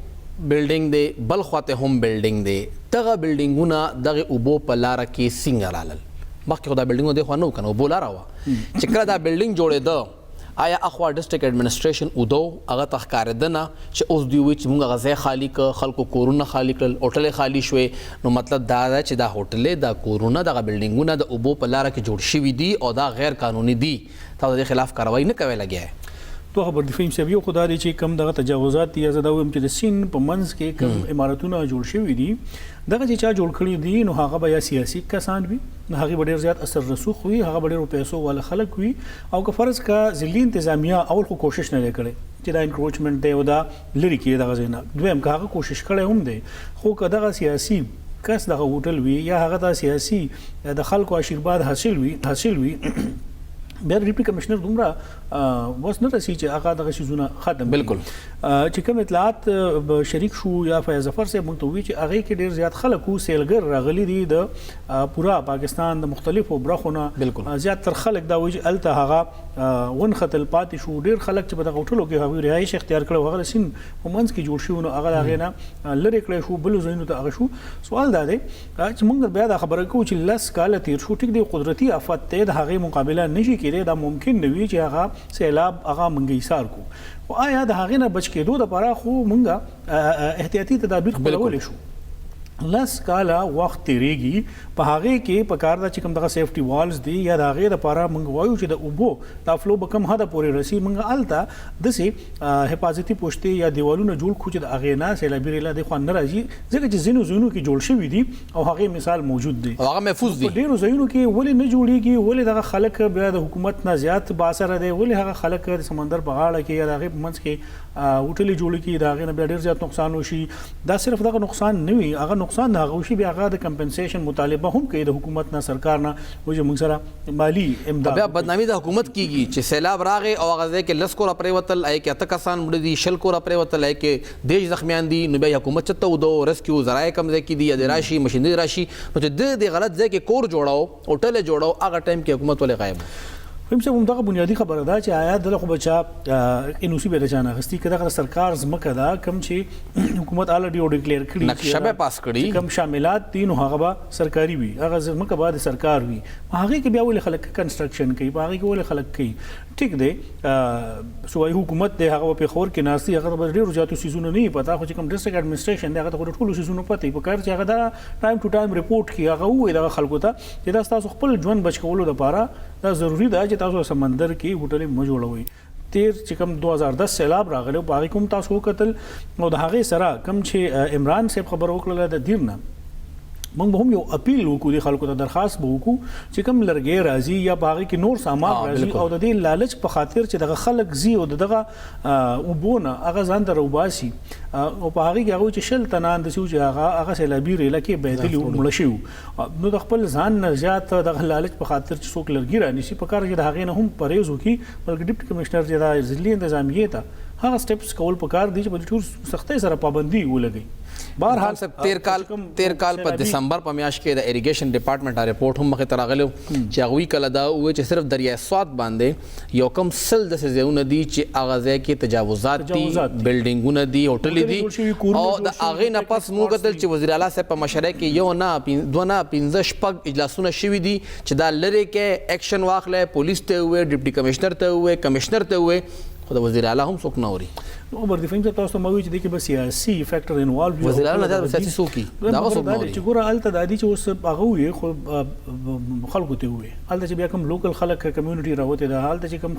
بلډینګ دی بل خواته هم بلډینګ دی دغه بلډینګونه دغه اوبو په لاره کې څنګه رالل مخکې خو دا بلډینګونه دی خو نه و که نه اوبو لاره وه چې کله دا بلډینګ جوړېده آیا اخوا ډسټرکټ ایډمنسټریشن ودو هغه ته ښکارېده نه چې اوس دوی وایي چې موږ هغه ځای خالي کړ خلکو کورونه خالي کړل هوټلې خالي شوې نو مطلب دا ده چې دا هوټلې دا کورونه دغه بلډینګونه د اوبو په لاره کې جوړ شوي دي او دا غیر قانوني دي تاسو د خلاف کاروایی نه کوئ لګیا تو خبر د فهم صاحب یو خدای دی چې کم دغه تجاوزات دي زه دا وایم چې د سین په منځ کې کم عمارتونه جوړ شوي دي دغه چې چا جوړ کړي دي نو هغه به یا سیاسي کسان وي نو هغه به ډېر زیات اثر رسوخ وي هغه به ډېرو پیسو والا خلک وي او که فرض کا ضلعي انتظامیه اول خو کوشش نه دی کړی چې دا انکروچمنټ دی او دا لرې کړي دغه ځای نه دویم که هغه کوشش کړی هم دی خو که دغه سیاسي کس دغه هوټل وي یا هغه د سیاسي د خلکو آشیرباد حاصل وي بیا ډیپټي کمشنر دومره وس نه رسي چې هغه دغه شیزونه ختم بالکل چې کوم اطلاعات شریک شو یا فیض ظفر صاحب موږ ته وی چې هغه کې ډیر زیات خلکو سیلګر راغلي دي د پورا پاکستان د مختلفو برخونو زیات تر خلک دا وی چې الته هغه ون خطل پاتې شو ډیر خلک چې په دغه هوټلو کې هغه رهایش اختیار کړو هغه سین ومنځ کې جوړ شو نو هغه هغه نه لری کړی شو بل زینو ته هغه شو سوال دا دی چې موږ بیا دا خبره کوو چې لس کال تیر شو ټیک دی قدرتي آفت ته د هغه مقابله نشي کېدای دا ممکن نه وي چې هغه سیلاب هغه منګي سار کو او آیا د هغه نه بچ کېدو لپاره خو مونږه احتیاطي تدابیر خپلول شو لس کاله وخت تیریږي په هغه کې په کار دا چې کوم دغه سیفټي والز دي یا د هغه لپاره مونږ وایو چې د اوبو د فلو به کم حد پورې رسی مونږ الته دسې حفاظتي پوښتې یا دیوالونه جوړ کړو چې د هغه نه سیلابي ریلا د خو نه راځي ځکه چې زینو کې جوړ شوی دي او هغه مثال موجود دی او هغه محفوظ دي ډیرو ځایونو کې ولې نه جوړیږي ولې دغه خلک بیا د حکومت نه زیات باثر دي ولې هغه خلک د سمندر په غاړه کې یا د هغه منځ کې هوټلې جوړ کړي د هغه نه بیا ډیر زیات نقصان وشي دا صرف دغه نقصان نه وي هغه نقصان نه غوشي بیا هغه د کمپنسیشن مطالبه هم کوي د حکومت نه سرکار نه وجه موږ سره مالی امداد بیا بدنامي د حکومت کیږي چې سیلاب راغی او هغه ځای کې لس کور پریوتل اي کې اته کسان مړ دي شل کور پریوتل اي کې دیش زخمیان دي نو بیا حکومت چته ودو ریسکیو ذرایع کم ځای کې دي یا د راشي مشینری راشي نو چې د غلط ځای کې کور جوړاو هوټل جوړاو هغه ټایم کې حکومت ولې غایب فهم صاحب همدغه بنیادی خبره ده چې آیا دغه خو بچا انوسی به رچانه غستی کده د سرکار زمکه ده کم چې حکومت الریډي او ډیکلیئر کړي نقشه به پاس کړي کم شاملات دي نو هغه به سرکاري وي هغه زمکه بعد سرکار وي هغه کې بیا ولې خلک کنسټرکشن کوي هغه کې ولې خلک کوي ټیک دی صوبایي حکومت دی هغه په خور کې ناسي هغه به ډیرو زیاتو سیزونو نه پتا خو چې کوم ډسټرکټ ایډمنسټریشن دی هغه ته ټولو سیزونو پته په کار چې هغه دا ټایم ټو ټایم ریپورت کوي هغه وایي د خلکو ته چې دا تاسو خپل ژوند بچ کولو لپاره دا ضروری ده چې تاسو سمندر کې هوټلې مو جوړوي تیر چې کوم 2010 سیلاب راغلی په هغه کوم تاسو قتل او د هغه سره کوم چې عمران صاحب خبر وکړه د دیرنه موږ به هم یو اپیل وکړو د خلکو ته درخواست به وکړو چې کوم لرګي راځي یا باغې کې نور سامان راځي او د دې لالچ په خاطر چې دغه خلک زی او دغه وبونه هغه ځان ته روباسي او په هغه کې هغه چې شل تنان د سوچ هغه سیلابي ریلا کې بدلی مړ شو نو د خپل ځان نه زیات دغه لالچ په خاطر چې څوک لرګي رانیسي په کار چې د هغه نه هم پرهیز وکړي بلکې ډیپټي کمشنر چې د ضلعي انتظامیه ته هغه سټیپس کول په کار دي چې په ټول سختۍ سره پابندي ولګي بهرحال تیر کال په دسمبر په میاشت کې د اریګیشن ډپارټمنټ رپورټ هم مخې ته راغلی چې هغوی کله دا وویل چې صرف دریای سوات باندې یو کم سل داسې ځایونه دي چې هغه ځای کې تجاوزات دي، بلډینګونه دي، هوټلې دي، او د هغې نه پس موږ کتل چې وزیر اعلی صاحب په مشره کې یو نه دوه نه پنځه شپږ اجلاسونه شوي دي چې دا لرې کې ایکشن واخلی، پولیس ته ووایي، ډپټي کمشنر ته ووایي، کمشنر ته ووایي، خو د وزیر اعلی هم څوک نه اوري. عمر د فهم تاسو ته مو چې د کې بس سیاسي فیکٹر انوالو وي. وزیر اعلی نه سیاسي څوک دا څوک نه اوري چې ګوره الته د دې چې اوس هغه وي خو خلکو ته وي الته چې بیا کوم لوکل خلک کمیونټي راوته ده الته چې کوم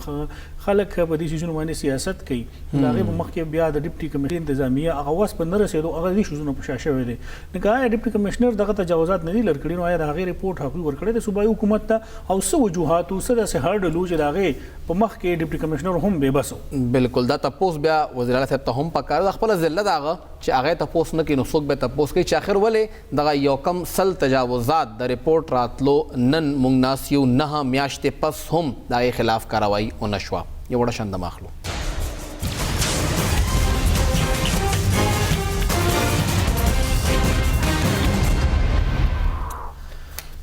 خلک په دې شیزونو باندې سیاست کوي دا غي مخکې بیا د ډپټي کمیټې انتظامیه هغه واس په نه رسیدو هغه دې شیزونو په شاشه وي دي نه کای ډپټي کمشنر دغه تجاوزات نه دي لړکړي نو آیا د هغه ریپورت حق ورکړي د صوبایي حکومت ته او څه وجوهات او څه د هرډ لو چې دغه په مخ کې ډپټي کمشنر هم به بسو. بالکل دا تاسو بیا وزیر اعلی صاحب ته هم پکاره د خپل ضلع دغه چې هغه تاسو نه کې نو څوک به تاسو کې چې اخر ولې دغه یو کم سل تجاوزات د ریپورت راتلو نن موږ ناس یو نه میاشتې پس هم دغه خلاف کاروایی ونه شوه. یو وړه شند ماخلو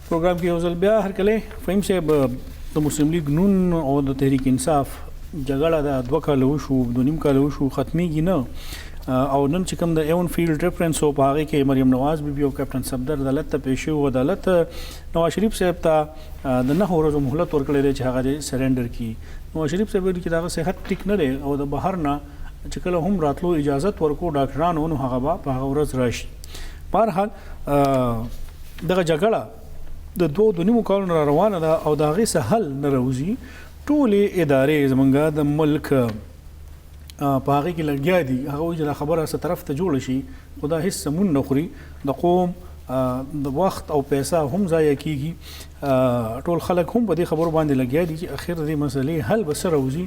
پروګرام کې یو ځل بیا هرکله فهم صاحب د مسلم لیگ نون او د تحریک انصاف جګړه د 2 کال وشو 2.5 کال وشو ختميږي نه او نن چې کوم د ایون فیلډ ریفرنس او په هغه کې مریم نواز بیبي او کیپټن صفدر عدالت ته پیش شو. عدالت نواز شریف صاحب ته د 9 ورځو مهلت ورکړی دی چې هغه سرندر کړي. نواز شریف صاحب ویلي چې دا صحت ټیک نه دی او د بهر نه چې کله هم راتلو اجازه ورکو ډاکټرانو نو هغه په هغه ورځ راشي. بهرحال دغه جګړه د 2.5 کالونو روانه ده او د هغې څه حل نه راوځي. ټولې ادارې زمونږ د ملک په هغې کې لګیا دي هغه وایي چې دا خبره څه طرف ته جوړه شي خو دا هېڅ سمون نه خوري. د قوم د وخت او پیسه هم ضایع کیږي. ټول خلک هم په دې خبرو باندې لګیا دي چې اخر دې مسلې حل به څه راوځي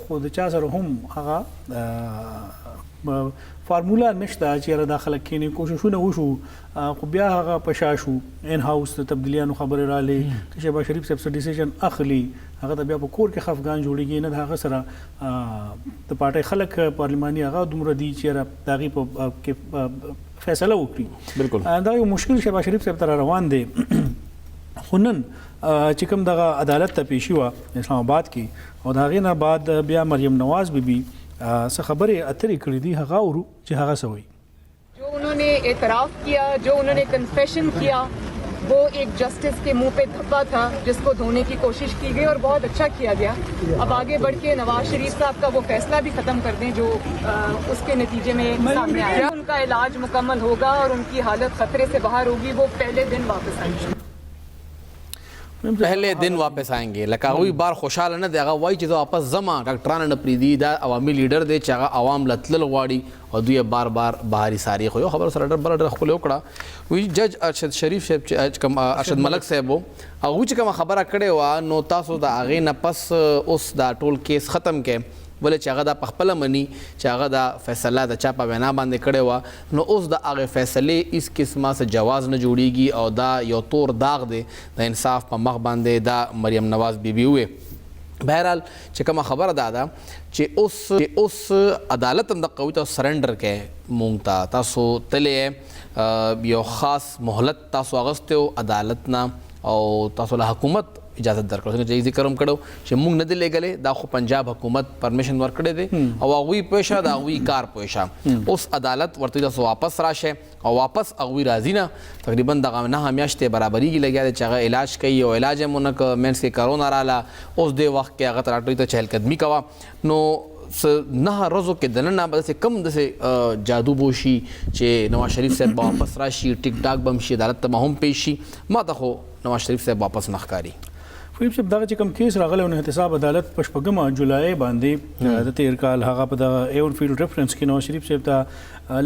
خو د چا سره هم هغه فارمولا نشته چې دا خلک کینې کوششونه وشو خو بیا هغه په شا شو. ان هاوس د تبدیلیانو خبرې راغلې که شهباز شریف صاحب څه ډیسیژن اخلي هغه ته بیا په کور کې خفګان جوړېږي نه د هغه سره د پارټۍ خلک پارلماني هغه دومره دي چې د هغې په فیصله وکړي. بالکل دا یو مشکل شهباز شریف صاحب ته روان دی. خو نن چې کوم دغه عدالت ته پیشي وه اسلام آباد کې او د هغې نه بعد بیا مریم نواز بیبي څه خبرې اترې کړې دي هغه اورو چې هغه څه وایي. جو انہوں نے اعتراف کیا جو انہوں نے کنفیشن کیا وہ ایک جسٹس کے منہ پہ دھبا تھا جس کو دھونے کی کوشش کی گئی اور بہت اچھا کیا گیا. اب آگے بڑھ کے نواز شریف صاحب کا وہ فیصلہ بھی ختم کر دیں جو اس کے نتیجے میں سامنے آیا. ان کا علاج مکمل ہوگا اور ان کی حالت خطرے سے باہر ہوگی. وہ پہلے دن واپس آئیں گے پہلے دن واپس آئیں گے. لکه هغوی بار خوشحاله نه دی هغه وایي چې زه واپس ځمه ډاکټران نه پرېږدي. دا عوامي لیډر دی چې هغه عوام له تلل غواړي او دوی بار بار بهاري ساري. خو یو خبره سره بله ډېره ښکلې وکړه وایي جج ارشد شریف صاحب چې کوم ارشد ملک صاحب و هغوی چې کومه خبره کړې وه نو تاسو د هغې نه پس اوس دا ټول کیس ختم کړئ ولې چې هغه دا په خپله مني چې هغه دا فیصله د چا په وینا باندې کړې وه نو اوس د هغې فیصلې هېڅ قسمه څه جواز نه جوړېږي او دا یو تور داغ دی د انصاف په مخ باندې دا مریم نواز بیبي ووې. بهرحال چې کومه خبره دا ده چې اوس عدالت هم دقه وي تاسو سرنډر کوئ مونږ ته تاسو تللی یو خاص مهلت تاسو اغوستی و عدالت نه او تاسو له حکومت اجازت درکړو څنګه چې ذکر هم کړو چې موږ نه دی لېږلی دا خو پنجاب حکومت پرمیشن ورکړی دی او هغوی پوه شه د هغوی کار پوه شه. اوس عدالت ورته تاسو واپس راشئ او واپس هغوی راځي نه تقریبا دغه 9 میاشتې برابرېږي لګیا دی چې هغه علاج کوي او علاج هم ونه که منځ کې کرونا راله اوس دې وخت کې هغه ته راټوي ته چهلقدمي کوه نو 9 ورځو کې دننه به داسې کم داسې جادو بوشي چې نواز شریف صاحب به واپس راشي ټیک ټاک به هم شي عدالت ته به هم پیش شي. ما ته خو نواز شریف صاحب واپس نه ښکاري. فریب صاحب دغه چې کوم کیس راغلی نو احتساب عدالت په 8 جولای باندې د تیر کال هغه په دغه ایون فیلډ ریفرنس کې نواز شریف صاحب ته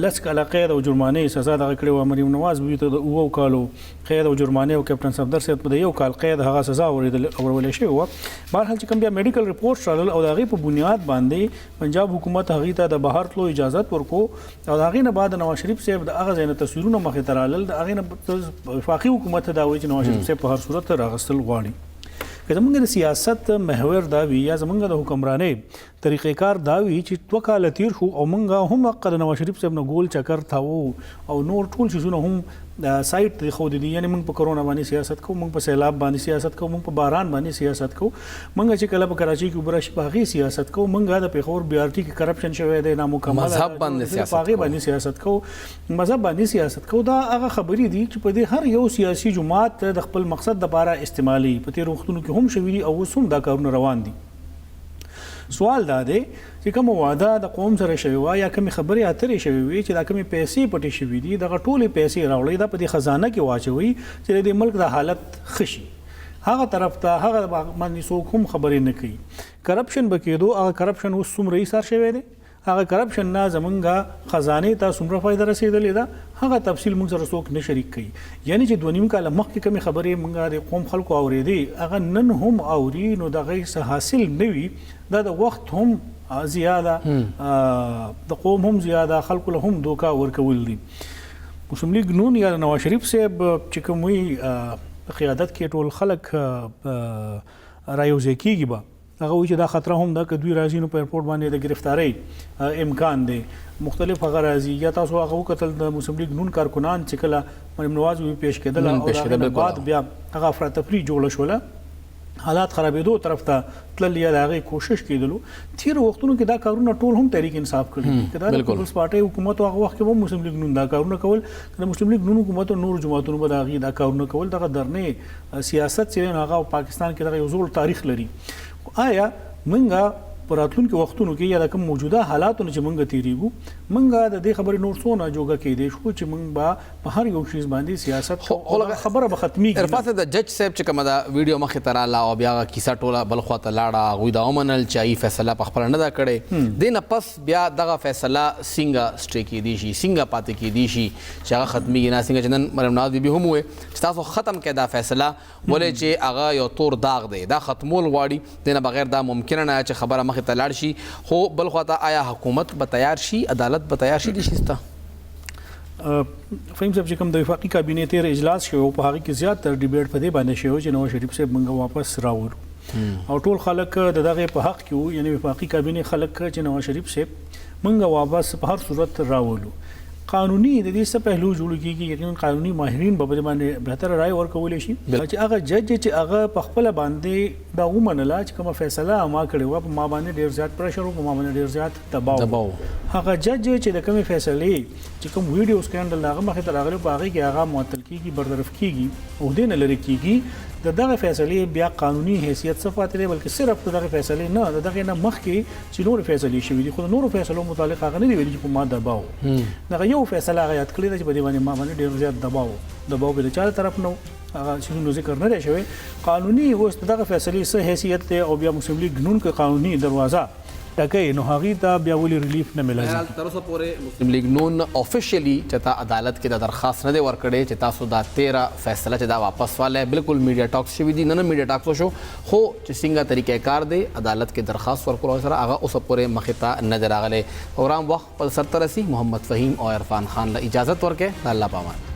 10 کاله قید او جرمانې سزا دغه کړې وه. مریم نواز بیبي ته د 9 کالو قید او جرمانې او کیپټن صفدر صاحب ته د 1 کال قید هغه سزا ورولې شوې وه. بهرحال چې کوم بیا میډیکل رپورټس رالل او د هغې په بنیاد باندې پنجاب حکومت هغې ته د بهر تلو اجازت ورکو او د هغې نه بعد نواز شریف صاحب د هغه ځای نه تصویرونه مخې ته رالل د هغې نه وفاقي حکومت ته دا وایي چې نواز شریف صاحب په هر صورت راغستل غواړي. که زمونږ د سیاست محور دا وي یا زمونږ د حکمرانۍ طریقې کار دا وي چې 2 کاله تیر شو او موږ هم حق د نواز شریف صاحب نه ګول چکر تھاو او نور ټول شیزونه هم سایت خو دي یعنی موږ په کرونا باندې سیاست کوو، موږ په سیلاب باندې سیاست کوو، موږ په باران باندې سیاست کوو، موږ چې کله په کراچي کې برش باغی سیاست کوو، موږ د پیښور BRT کې کرپشن شوی دی نامکمل مذهب باندې سیاست کوو، مذهب باندې سیاست کوو. دا هغه خبرې دي چې په دې هر یو سیاسي جماعت د خپل مقصد لپاره استعمالي په تیر وختونو کې هم شوي دي او اوس هم دا کارونه روان دي. سوال دا دی چې کوم وعده د قوم سره شوی وای یا کوم خبرې اترې شوی وي چې دا کوم پیسې پټې شوی دي دغه ټولې پیسې راوړي دا په دې خزانه کې واچوي چې د ملک د حالت خشي هغه طرف ته هغه باندې څوک هم خبرې نه کوي. کرپشن بکېدو هغه کرپشن اوس څومره ایثار شوی دی، هغه کرپشن نه زمونږ خزانې ته څومره فایده رسېدلې ده هغه تفصیل موږ سره څوک نه شریک کوي. یعنی چې 2.5 کاله مخکې کومې خبرې موږ د قوم خلکو اورېدې هغه نن هم اوري نو دغه څه حاصل نه وي. دا د وخت هم زیاده د قوم هم زیاده خلکو له هم دوکا ورکول دي. مسلم لیگ نون یا نواز شریف صاحب چې کوم وي په قیادت کې ټول خلک رايوځي کیږي به هغه وایي چې دا خطر هم ده که دوی راځي نو په ایرپورټ باندې د گرفتارۍ امکان دی مختلف هغه راځي. یا تاسو هغه وکتل د مسلم لیگ نون کارکنان چې کله مریم نواز وی پیش کېدل او هغه بعد بیا هغه افراطفری جوړه شوله حالات خرابېدو طرف ته تلل یا د هغې کوشش کېدلو. تېرو وختونو کې دا کارونه ټول هم تحریک انصاف کړي که دا د پیپلز پارټۍ حکومت هغه وخت کې هم مسلم لیگ نون دا کارونه کول که د مسلم لیگ نون حکومت او نور جماعتونو به د هغې دا کارونه کول. دغه درنې سیاست چې دی هغه پاکستان کې دغه یو زوړ تاریخ لري. آیا موږ په راتلونکي وختونو کې یا د کوم موجوده حالاتونو چې موږ تېرېږو موږ د دې خبرې نور څونه جوګه کېدی شو چې موږ به په هر یو شیز باندې سیاست خبره به ختمېږي. عرفات د جج صاحب چې کومه دا ویډیو مخې ته راله او بیا هغه کیسه ټوله بل خوا ته لاړه هغوی دا ومنل چې هغوی فیصله پخپله نه ده کړې. دې نه پس بیا دغه فیصله څنګه سټې کېدی شي څنګه پاتې کېدی شي چې هغه ختمېږي نه څنګه چې نن مریم نواز بیبي هم وویل چې تاسو ختم کړئ دا فیصله ولې چې هغه یو تور داغ دی دا ختمول غواړي. دې نه بغیر دا ممکنه نه چې خبره مخې ته لاړ شي. خو بل خواته آیا حکومت به تیار شي عدالت به تیار شي دې شي ته؟ فهیم صاحب چې کوم د وفاقي کابینې تیر اجلاس شوی په هغې کې زیات تر ډیبیټ په دې باندې شوی چې نواز شریف صاحب موږ واپس راوړو او ټول خلک د دغې په حق کې وو یعنې وفاقي کابینې خلک چې نواز شریف صاحب موږ واپس په هر صورت راولو. قانوني د دې څه پهلو جوړ کېږي یقینا قانوني ماهرین به په دې باندې بهتره رای ورکولی شي چې هغه جج چې هغه په خپله باندې دا ومنله چې کومه فیصله ما کړې وه په ما باندې ډېر زیات پریشر و په ما باندې ډېر زیات دباو هغه جج چې د کومې فیصلې چې کوم ویډیو سکینډل د هغه مخې ته راغلی په هغې کې هغه معطل کېږي برطرف کېږي عهدې نه لرې کېږي. د دغه فیصلې بیا قانوني حیثیت څه پاتې دی بلکې صرف د دغه فیصلې نه د دغې نه مخکې چې نورې فیصلې شوي دي خو د نورو فیصلو متعلق هغه نه دي ویلي چې په ما دباو دغه یو فیصله هغه یاد کړې ده چې په دې باندې ما باندې ډېر زیات دباو به د چا طرف نه هغه شنو ذکر نه دی شوی. قانوني اوس دغه فیصلې څه حیثیت دی او بیا مسلم لیگ نون که قانوني دروازه ټکوي نو هغې ته بیا ولې ریلیف نه ملایي. تر اوسه پورې مسلم لیگ نون افیشیلي چې تا عدالت کې دا درخواست نه دی ورکړی چې تاسو دا 13 فیصله چې دا واپس والی بالکل میډیا ټاکس شوي دي نه میډیا ټاکس وشو خو چې څنګه طریقې کار دی عدالت کې درخواست ورکړو سره هغه اوسه پورې مخې ته نه دی راغلی. پروګرام وخت پر سر ته رسي. محمد فهیم او عرفان خان له اجازت ورکړئ. الله پامان.